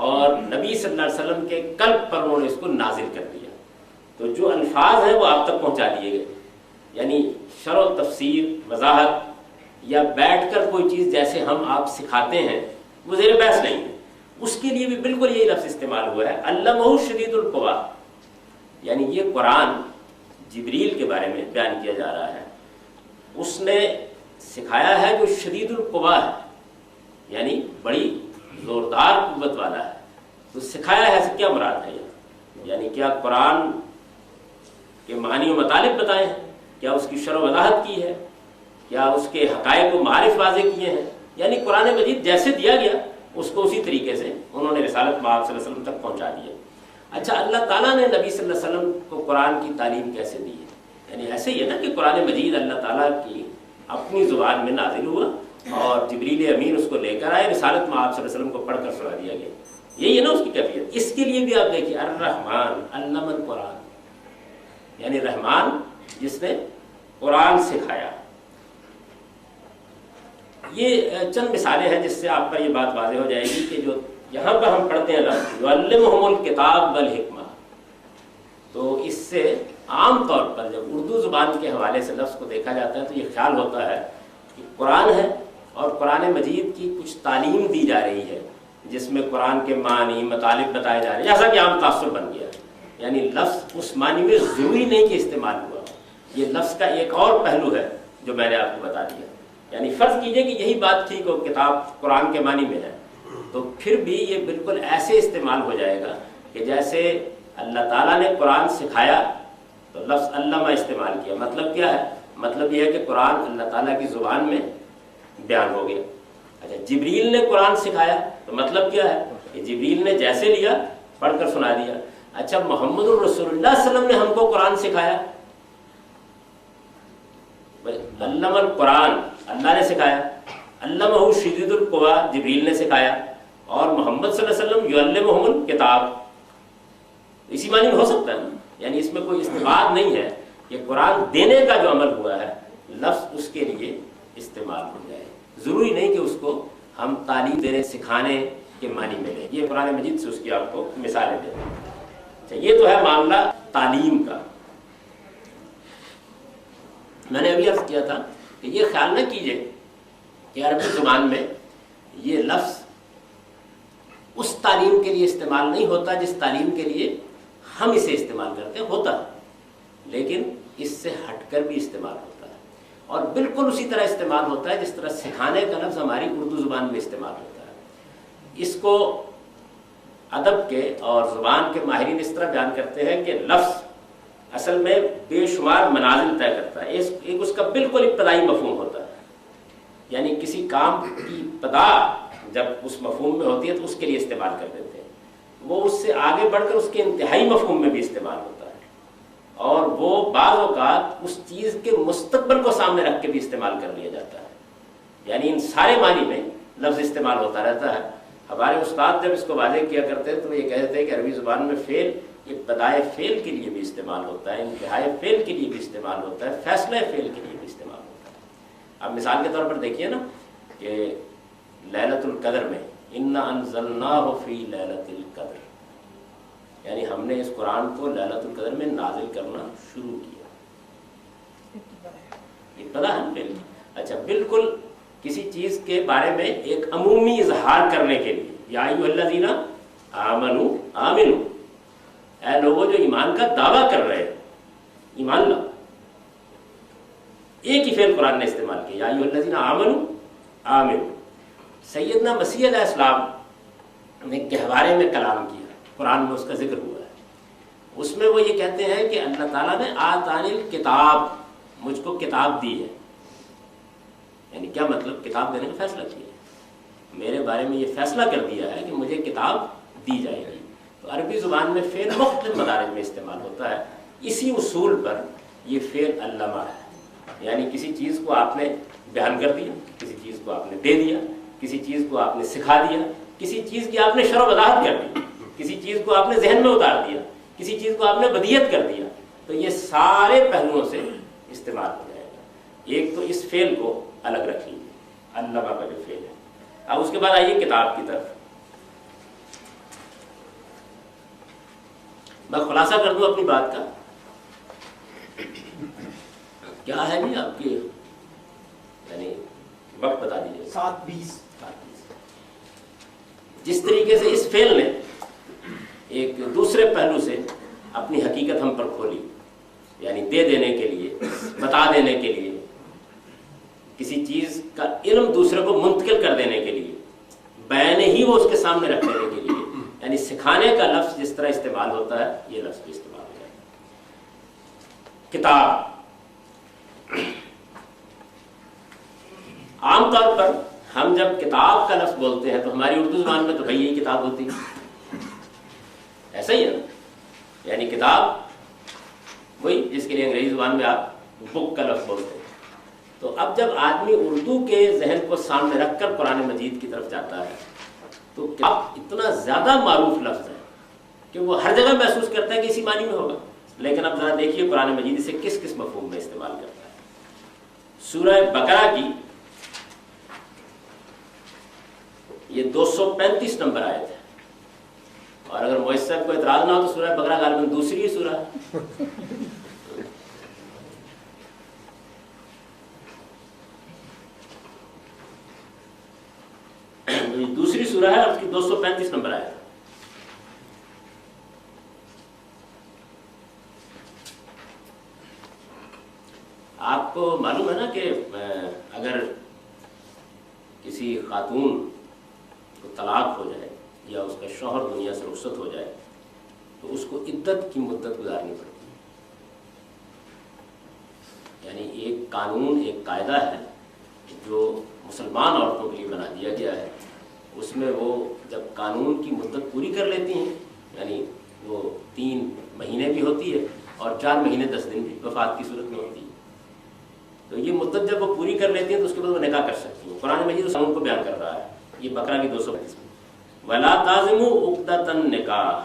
اور نبی صلی اللہ علیہ وسلم کے قلب پر انہوں نے اس کو نازل کر دیا۔ تو جو الفاظ ہیں وہ آپ تک پہنچا دیے گئے، یعنی شرح و تفسیر، وضاحت یا بیٹھ کر کوئی چیز جیسے ہم آپ سکھاتے ہیں وہ زیر بحث نہیں ہے، اس کے لیے بھی بالکل یہی لفظ استعمال ہوا ہے، علمہ شدید القویٰ۔ یعنی یہ قرآن جبریل کے بارے میں بیان کیا جا رہا ہے، اس نے سکھایا ہے جو شدید القویٰ ہے، یعنی بڑی زوردار قوت والا ہے۔ تو سکھایا ہے سے کیا مراد ہے؟ یعنی کیا قرآن کے معنی و مطالب بتائے ہیں؟ کیا اس کی شرح و وضاحت کی ہے؟ کیا اس کے حقائق و معارف واضح کیے ہیں؟ یعنی قرآن مجید جیسے دیا گیا اس کو اسی طریقے سے انہوں نے رسالت مآب صلی اللہ علیہ وسلم تک پہنچا دیا۔ اچھا، اللہ تعالیٰ نے نبی صلی اللہ علیہ وسلم کو قرآن کی تعلیم کیسے دی ہے؟ یعنی ایسے ہی ہے نا کہ قرآن مجید اللہ تعالیٰ کی اپنی زبان میں نازل ہوا اور جبریل امین اس کو لے کر آئے، رسالت مآب صلی اللہ علیہ وسلم کو پڑھ کر سنا دیا گیا۔ یہی ہے نا اس کی کیفیت۔ اس کے لیے بھی آپ دیکھیے، الرحمن علم القرآن، یعنی رحمان جس نے قرآن سکھایا۔ یہ چند مثالیں ہیں جس سے آپ پر یہ بات واضح ہو جائے گی کہ جو یہاں پر ہم پڑھتے ہیں لفظ یعلمہم الکتاب والحکمہ، تو اس سے عام طور پر جب اردو زبان کے حوالے سے لفظ کو دیکھا جاتا ہے تو یہ خیال ہوتا ہے کہ قرآن ہے اور قرآن مجید کی کچھ تعلیم دی جا رہی ہے جس میں قرآن کے معنی مطالب بتائے جا رہے ہیں، جیسا کہ عام تاثر بن گیا۔ یعنی لفظ اس معنی میں ضروری نہیں کہ استعمال ہوا، یہ لفظ کا ایک اور پہلو ہے جو میں نے آپ کو بتا دیا. یعنی فرض کیجئے کہ یہی بات ٹھیک ہو، کتاب قرآن کے معنی میں ہے، تو پھر بھی یہ بالکل ایسے استعمال ہو جائے گا کہ جیسے اللہ تعالیٰ نے قرآن سکھایا تو لفظ علامہ استعمال کیا. مطلب کیا ہے؟ مطلب یہ ہے کہ قرآن اللہ تعالیٰ کی زبان میں بیان ہو گیا. اچھا، جبریل نے قرآن سکھایا تو مطلب کیا ہے کہ جبریل نے جیسے لیا پڑھ کر سنا دیا. اچھا، محمد الرسول اللہ صلی اللہ علیہ وسلم نے ہم کو قرآن سکھایا، علم القرآن اللہ نے سکھایا، علمہ شدید القوا جبریل نے سکھایا، اور محمد صلی اللہ علیہ وسلم یعلمہم الکتاب. اسی معنی میں ہو سکتا ہے، یعنی اس میں کوئی استبعاد نہیں ہے کہ قرآن دینے کا جو عمل ہوا ہے لفظ اس کے لیے استعمال ہو جائے. ضروری نہیں کہ اس کو ہم تعلیم دینے سکھانے کے معنی میں لیں. یہ قرآن مجید سے اس کی آپ کو مثالیں دیں. اچھا، یہ تو ہے معاملہ تعلیم کا. میں نے ابھی عرض کیا تھا کہ یہ خیال نہ کیجئے کہ عربی زبان میں یہ لفظ اس تعلیم کے لیے استعمال نہیں ہوتا جس تعلیم کے لیے ہم اسے استعمال کرتے ہیں. ہوتا ہے، لیکن اس سے ہٹ کر بھی استعمال ہوتا ہے، اور بالکل اسی طرح استعمال ہوتا ہے جس طرح سکھانے کا لفظ ہماری اردو زبان میں استعمال ہوتا ہے. اس کو ادب کے اور زبان کے ماہرین اس طرح بیان کرتے ہیں کہ لفظ اصل میں بے شمار منازل طے کرتا ہے. ایک اس کا بالکل ابتدائی مفہوم ہوتا ہے، یعنی کسی کام کی ابتدا جب اس مفہوم میں ہوتی ہے تو اس کے لیے استعمال کر دیتے ہیں. وہ اس سے آگے بڑھ کر اس کے انتہائی مفہوم میں بھی استعمال ہوتا ہے، اور وہ بعض اوقات اس چیز کے مستقبل کو سامنے رکھ کے بھی استعمال کر لیا جاتا ہے. یعنی ان سارے معنی میں لفظ استعمال ہوتا رہتا ہے. ہمارے استاد جب اس کو واضح کیا کرتے ہیں تو وہ یہ کہتے ہیں کہ عربی زبان میں فعل ابتدائے فعل کے لیے بھی استعمال ہوتا ہے، انتہائی فعل کے لیے بھی استعمال ہوتا ہے، فیصلہ فعل کے لیے بھی استعمال ہوتا ہے. اب مثال کے طور پر دیکھیے نا کہ لیلۃ القدر میں انا انزلناہ فی لیلۃ القدر، یعنی ہم نے اس قرآن کو لیلۃ القدر میں نازل کرنا شروع کیا. ابتدا ہے فعل. اچھا، بالکل کسی چیز کے بارے میں ایک عمومی اظہار کرنے کے لیے یا ایھا الذین آمنوا آمنوا، اے لوگوں جو ایمان کا دعویٰ کر رہے ہیں ایمان لاؤ. ایک ہی فعل قرآن نے استعمال کیا، یا ایھا الذین آمنوا آمنوا. سیدنا مسیح علیہ السلام نے گہوارے میں کلام کیا، قرآن میں اس کا ذکر ہوا ہے. اس میں وہ یہ کہتے ہیں کہ اللہ تعالیٰ نے آتانی الکتاب، مجھ کو کتاب دی ہے. یعنی کیا مطلب؟ کتاب دینے کا فیصلہ کیا ہے، میرے بارے میں یہ فیصلہ کر دیا ہے کہ مجھے کتاب دی جائے گی. تو عربی زبان میں فعل مختلف مدارج میں استعمال ہوتا ہے. اسی اصول پر یہ فعل علامہ ہے، یعنی کسی چیز کو آپ نے بیان کر دیا، کسی چیز کو آپ نے دے دیا، کسی چیز کو آپ نے سکھا دیا، کسی چیز کی آپ نے شرح وضاحت کر دی، کسی چیز کو آپ نے ذہن میں اتار دیا، کسی چیز کو آپ نے بدیہت کر دیا. تو یہ سارے پہلوؤں سے استعمال ہو جائے گا. ایک تو اس فعل کو الگ رکھ لیجیے، علامہ کا جو فعل ہے. اب اس کے بعد آئیے کتاب کی طرف. میں خلاصہ کر دوں اپنی بات کا. کیا ہے جی آپ کی یعنی وقت بتا دیجیے. 7:20. جس طریقے سے اس فعل نے ایک دوسرے پہلو سے اپنی حقیقت ہم پر کھولی، یعنی دے دینے کے لیے، بتا دینے کے لیے، کسی چیز کا علم دوسرے کو منتقل کر دینے کے لیے، بیان ہی وہ اس کے سامنے رکھ دینے کے لیے، یعنی سکھانے کا لفظ جس طرح استعمال ہوتا ہے یہ لفظ بھی استعمال ہوتا ہے. کتاب عام طور پر ہم جب کتاب کا لفظ بولتے ہیں تو ہماری اردو زبان میں تو بھائی یہی کتاب ہوتی ہے، ایسا ہی ہے نا. یعنی کتاب وہی جس کے لیے انگریزی زبان میں آپ بک کا لفظ بولتے ہیں. تو اب جب آدمی اردو کے ذہن کو سامنے رکھ کر قرآن مجید کی طرف جاتا ہے تو کتاب اتنا زیادہ معروف لفظ ہے کہ وہ ہر جگہ محسوس کرتا ہے کہ اسی معنی میں ہوگا. لیکن اب ذرا دیکھیے قرآن مجید اسے کس کس مفہوم میں استعمال کرتا ہے. سورہ بقرہ کی یہ 235 نمبر آیت ہے، اور اگر مؤیس صاحب کو اعتراض نہ ہو تو سورہ بقرہ غالباً دوسری ہی سورہ ہے. دوسری سورہ ہے، اس کی 235 نمبر آیت ہے. آپ کو معلوم ہے نا کہ اگر کسی خاتون کو طلاق ہو جائے یا اس کا شوہر دنیا سے رخصت ہو جائے تو اس کو عدت کی مدت گزارنی پڑتی ہے. یعنی ایک قانون، ایک قاعدہ ہے جو مسلمان عورتوں کے لیے بنا دیا گیا ہے. اس میں وہ جب قانون کی مدت پوری کر لیتی ہیں، یعنی وہ 3 مہینے بھی ہوتی ہے اور 4 مہینے 10 دن بھی وفات کی صورت میں ہوتی ہے، تو یہ مدت جب وہ پوری کر لیتی ہیں تو اس کے بعد وہ نکاح کر سکتی ہیں. قرآن مجید اس قانون کو بیان کر رہا ہے. یہ بقرہ کی 225 میں وَلَا تَعْزِمُوا عُقْدَةَ النِّکَاحِ،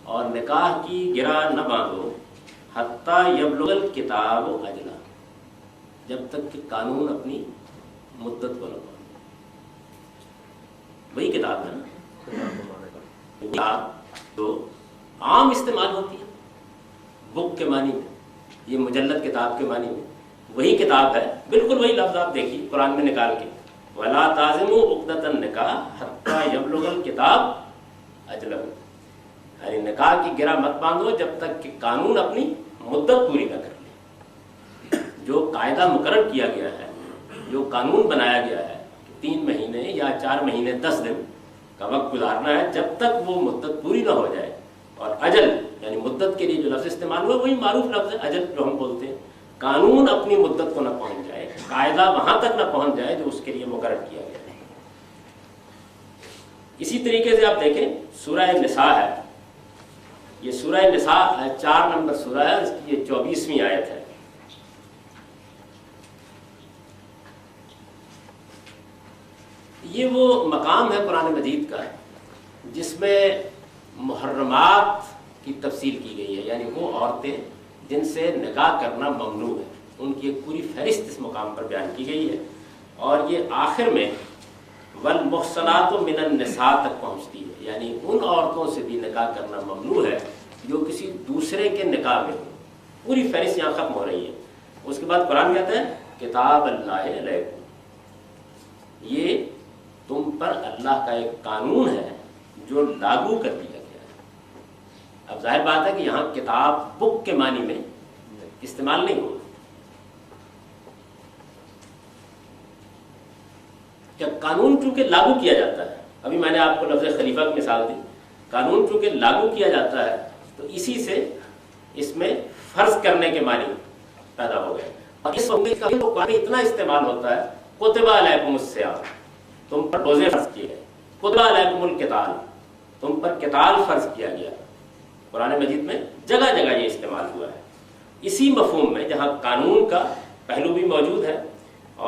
اور نکاح کی گرہ نہ باندھو حتیٰ یبلغ الکتاب اجلہ، جب تک کہ قانون اپنی مدت کو نہ باندھے. وہی کتاب ہے نا، کتاب جو عام استعمال ہوتی ہے بک کے معنی میں، یہ مجلد کتاب کے معنی میں وہی کتاب ہے. بالکل وہی لفظ آپ دیکھیے قرآن میں نکال کے، وَلَا تَعْزِمُوا عُقْدَةَ النِّکَاحِ حَتَّىٰ يَبْلُغَ الْکِتَابُ أَجَلَهُ، یعنی نکاح کی گرہ مت باندھو جب تک کہ قانون اپنی مدت پوری نہ کر لے. جو قاعدہ مقرر کیا گیا ہے، جو قانون بنایا گیا ہے کہ 3 مہینے یا 4 مہینے 10 دن کا وقت گزارنا ہے، جب تک وہ مدت پوری نہ ہو جائے. اور اجل یعنی مدت کے لیے جو لفظ استعمال ہوا وہی معروف لفظ ہے اجل جو ہم بولتے ہیں. قانون اپنی مدت کو نہ پہنچ جائے، قاعدہ وہاں تک نہ پہنچ جائے جو اس کے لیے مقرر کیا گیا ہے. اسی طریقے سے آپ دیکھیں سورہ نساء ہے، یہ سورہ نساء 4 نمبر سورہ ہے، اس کی یہ 24ویں آیت ہے. یہ وہ مقام ہے قرآن مجید کا جس میں محرمات کی تفصیل کی گئی ہے، یعنی وہ عورتیں جن سے نکاح کرنا ممنوع ہے ان کی ایک پوری فہرست اس مقام پر بیان کی گئی ہے. اور یہ آخر میں والمحصنات من النساء تک پہنچتی ہے، یعنی ان عورتوں سے بھی نکاح کرنا ممنوع ہے جو کسی دوسرے کے نکاح میں ہو. پوری فہرست یہاں ختم ہو رہی ہے. اس کے بعد قرآن کہتا ہے کتاب اللہ علیکم، یہ تم پر اللہ کا ایک قانون ہے جو لاگو کر دیا گیا ہے. اب ظاہر بات ہے کہ یہاں کتاب بک کے معنی میں استعمال نہیں ہوگا. جب قانون چونکہ لاگو کیا جاتا ہے، ابھی میں نے آپ کو لفظ خلیفہ کی مثال دی، قانون چونکہ لاگو کیا جاتا ہے تو اسی سے اس میں فرض کرنے کے معنی پیدا ہو گئے. اور اس وقت کا قرآن اتنا استعمال ہوتا ہے کتب علیکم الصیام، تم پر روزے فرض کیے گئے. کتب علیکم القتال، تم پر قتال فرض کیا گیا. قرآن مجید میں جگہ جگہ یہ استعمال ہوا ہے. اسی مفہوم میں جہاں قانون کا پہلو بھی موجود ہے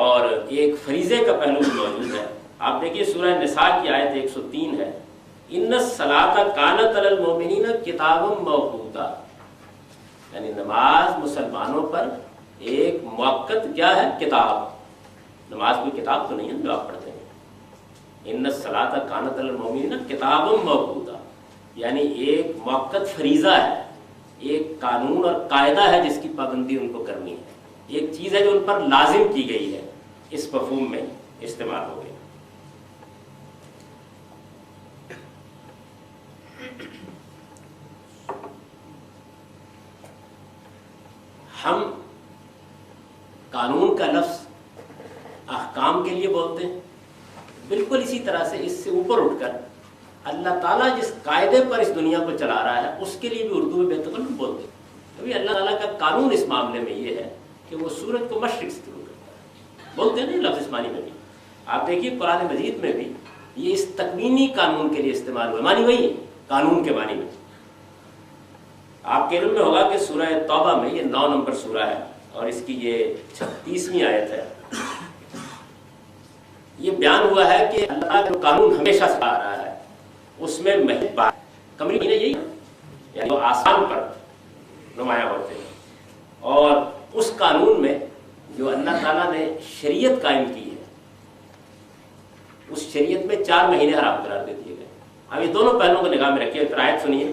اور ایک فریضے کا پہلو بھی موجود ہے. آپ دیکھیے سورہ نساء کی آیت 103 ہے، ان الصلاۃ کانت علی المؤمنین کتابا موقوتا، یعنی نماز مسلمانوں پر ایک موقت کیا ہے؟ کتاب. نماز کوئی کتاب تو نہیں ہے جو آپ پڑھتے ہیں. ان الصلاۃ کانت علی المؤمنین کتابا موقوتا، یعنی ایک موقت فریضہ ہے، ایک قانون اور قاعدہ ہے جس کی پابندی ان کو کرنی ہے، ایک چیز ہے جو ان پر لازم کی گئی ہے. اس مفہوم میں استعمال ہو گئی. ہم قانون کا لفظ احکام کے لیے بولتے ہیں، بالکل اسی طرح سے اس سے اوپر اٹھ کر اللہ تعالیٰ جس قاعدے پر اس دنیا کو چلا رہا ہے اس کے لیے بھی اردو میں بے تکلف بولتے ہیں. ابھی اللہ تعالیٰ کا قانون اس معاملے میں یہ ہے کہ وہ سورج کو مشرق سے طلوع کرتا ہے، بولتے ہیں نا لفظ اس معنی میں بھی. آپ دیکھیے قرآن مجید میں بھی یہ اس تکوینی قانون کے لیے استعمال ہوا، معنی وہی ہے قانون کے معنی میں. آپ کے علم میں ہوگا کہ سورہ توبہ میں یہ 9 نمبر سورہ ہے اور اس کی یہ 36ویں آیت ہے. یہ بیان ہوا ہے کہ اللہ کا جو قانون ہمیشہ سے آ رہا ہے اس میں محض بات کمی نہیں ہے، یہی یعنی وہ آسان پر نمایاں ہوتے ہیں. اور اس قانون میں جو اللہ تعالیٰ نے شریعت قائم کی ہے اس شریعت میں 4 مہینے حرام قرار دے دیے گئے. اب یہ دونوں پہلوؤں کو نگاہ میں رکھیے. آیت سنیے،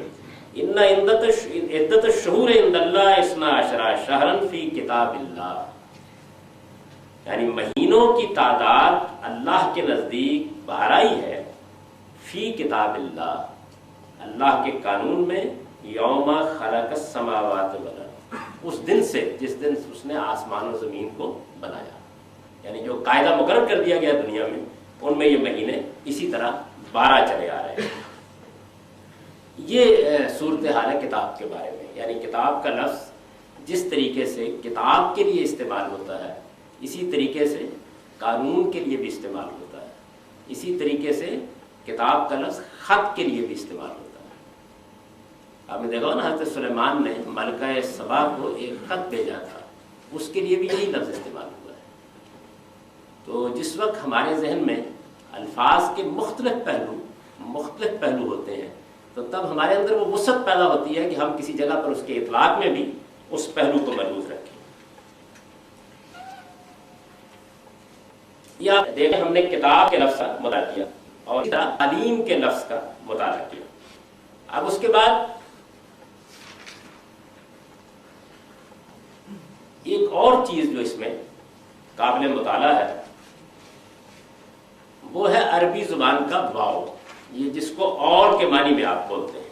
ان عدت الشہور عند اللہ 12 شہرا فی کتاب اللہ، یعنی مہینوں کی تعداد اللہ کے نزدیک 12 ہی ہے. فی کتاب اللہ، اللہ کے قانون میں، یوم خلق السماوات والارض، اس دن سے جس دن اس نے آسمان و زمین کو بنایا، یعنی جو قاعدہ مقرر کر دیا گیا دنیا میں، ان میں یہ مہینے اسی طرح 12 چلے آ رہے ہیں۔ یہ صورتحال ہے کتاب کے بارے میں، یعنی کتاب کا لفظ جس طریقے سے کتاب کے لیے استعمال ہوتا ہے اسی طریقے سے قانون کے لیے بھی استعمال ہوتا ہے، اسی طریقے سے کتاب کا لفظ خط کے لیے بھی استعمال ہوتا ہے۔ آپ نے دیکھا نا حضرت سلیمان نے ملکہ سبا کو ایک خط بھیجا تھا، اس کے لیے بھی یہی لفظ استعمال ہوا ہے۔ تو جس وقت ہمارے ذہن میں الفاظ کے مختلف پہلو ہوتے ہیں تو تب ہمارے اندر وہ وسعت پیدا ہوتی ہے کہ ہم کسی جگہ پر اس کے اطلاق میں بھی اس پہلو کو ملحوظ رکھیں۔ یا دیکھیں ہم نے کتاب کے لفظ کا مطالعہ کیا اور اسی طرح تعلیم کے لفظ کا مطالعہ کیا۔ اب اس کے بعد ایک اور چیز جو اس میں قابل مطالعہ ہے وہ ہے عربی زبان کا واو، یہ جس کو اور کے معنی میں آپ بولتے ہیں۔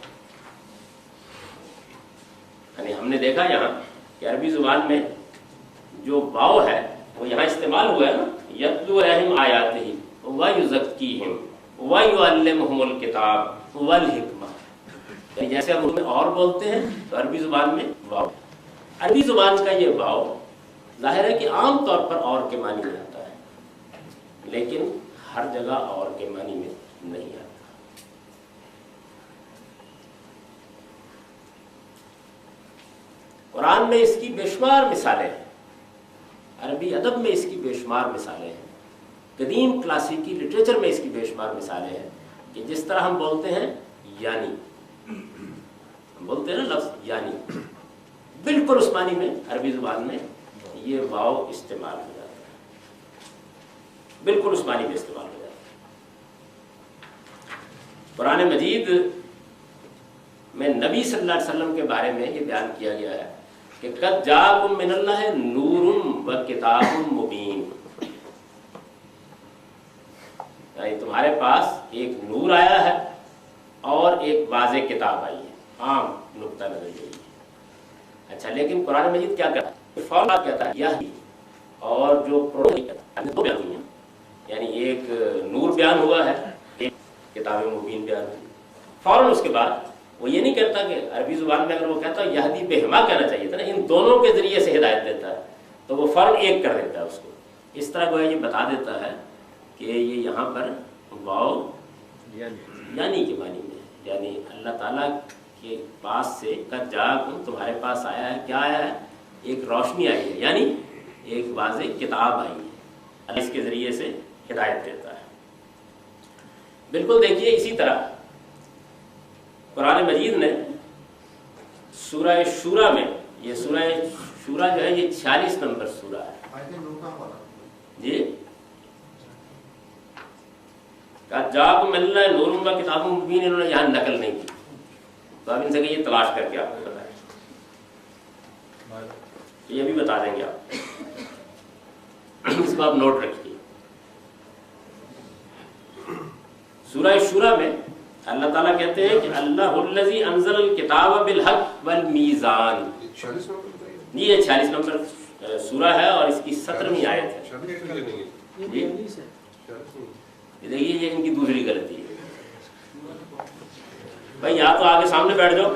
یعنی ہم نے دیکھا یہاں کہ عربی زبان میں جو واو ہے وہ یہاں استعمال ہوا ہے نا، یتلو علیہم آیاتہ ویزکیہم ویعلمہم الکتاب والحکمہ، یعنی جیسے ہم میں اور بولتے ہیں تو عربی زبان میں واو۔ عربی زبان کا یہ واو ظاہر ہے کہ عام طور پر اور کے معنی میں آتا ہے، لیکن ہر جگہ اور کے معنی میں نہیں آتا۔ قرآن میں اس کی بے شمار مثالیں ہیں، عربی ادب میں اس کی بے شمار مثالیں ہیں، قدیم کلاسیکی لٹریچر میں اس کی بے شمار مثالیں ہیں کہ جس طرح ہم بولتے ہیں یعنی، ہم بولتے ہیں نا لفظ یعنی، بالکل اس معنی میں عربی زبان میں یہ واو استعمال ہو جاتا ہے، بالکل اس معنی میں استعمال ہو جاتا ہے۔ قرآن مجید میں نبی صلی اللہ علیہ وسلم کے بارے میں یہ بیان کیا گیا ہے کہ قد جاءکم من اللہ نور و کتاب مبین، یعنی تمہارے پاس ایک نور آیا ہے اور ایک واضح کتاب آئی ہے، عام نقطہ نظر یہی ہے۔ اچھا، لیکن قرآن مجید کیا کہتا ہے؟ فوراً کہتا ہے یہی، اور جو دو بیان ہوئی ہیں، یعنی ایک نور بیان ہوا ہے، ایک کتاب مبین بیان ہوئی۔ فوراً اس کے بعد وہ یہ نہیں کہتا کہ عربی زبان میں اگر وہ کہتا یہدی بہما کہنا چاہیے تھا نا، ان دونوں کے ذریعے سے ہدایت دیتا ہے، تو وہ فوراً ایک کر دیتا ہے اس کو۔ اس طرح وہ یہ بتا دیتا ہے کہ یہ یہاں پر واو یعنی کے معنی میں، یعنی اللہ تعالیٰ کے پاس سے قد جاءکم تمہارے پاس آیا ہے، کیا آیا ہے؟ ایک روشنی آئی ہے، یعنی ایک واضح کتاب آئی ہے، اللہ اس کے ذریعے سے ہدایت دیتا ہے۔ بالکل دیکھیے اسی طرح قرآن مجید نے سورہ شورا میں، یہ سورہ شورا جو ہے یہ 46 نمبر سورہ ہے جی، جاءکم من اللہ نور و کتاب مبین، انہوں نے یہاں نقل نہیں کی، تو آپ ان سے یہ تلاش کر کے آپ کو بتائیں، یہ بھی بتا دیں گے آپ، اس کو آپ نوٹ رکھیے۔ سورہ شورا میں اللہ تعالیٰ کہتے ہیں کہ اللہ الذی انزل الکتاب بالحق والمیزان، یہ 46 نمبر سورہ ہے اور اس کی 17ویں آیت ہے جی۔ دیکھیے یہ ان کی دوسری غلطی ہے بھائی، یا تو آگے سامنے بیٹھ جاؤ،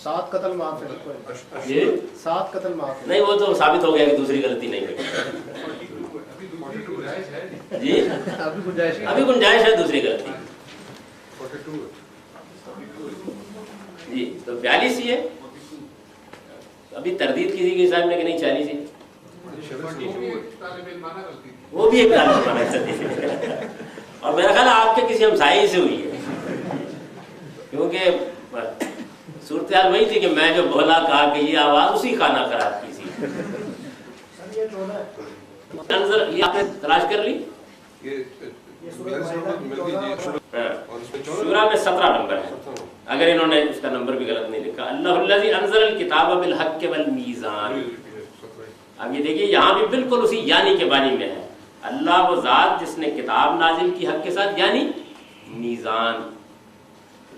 سات قتل معاف ہے جی 7 قتل معاف ہے، نہیں وہ تو ثابت ہو گیا کہ دوسری غلطی نہیں ہے جی، ابھی گنجائش ہے، ابھی گنجائش ہے دوسری غلطی جی۔ تو 42 ہی ہے، ابھی تردید کسی کے حساب میں کہ نہیں 40 ہی، وہ بھی ایک طالب علم ہے اور میرا خیال ہے آپ کے کسی ہمسائے سے ہوئی ہے، کیونکہ صورتحال وہی تھی کہ میں جو بولا کہا کہ یہ آواز اسی خانہ خراب کی تھی۔ یہ آپ نے تلاش کر لی، شورا میں 17 نمبر ہے، اگر انہوں نے اس کا نمبر بھی غلط نہیں لکھا، اللہ الذی انزل الکتاب بالحق والمیزان۔ اب یہ دیکھیے یہاں بھی بالکل اسی یعنی کے معنی میں ہے، اللہ وہ ذات جس نے کتاب نازل کی حق کے ساتھ، یعنی میزان،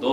2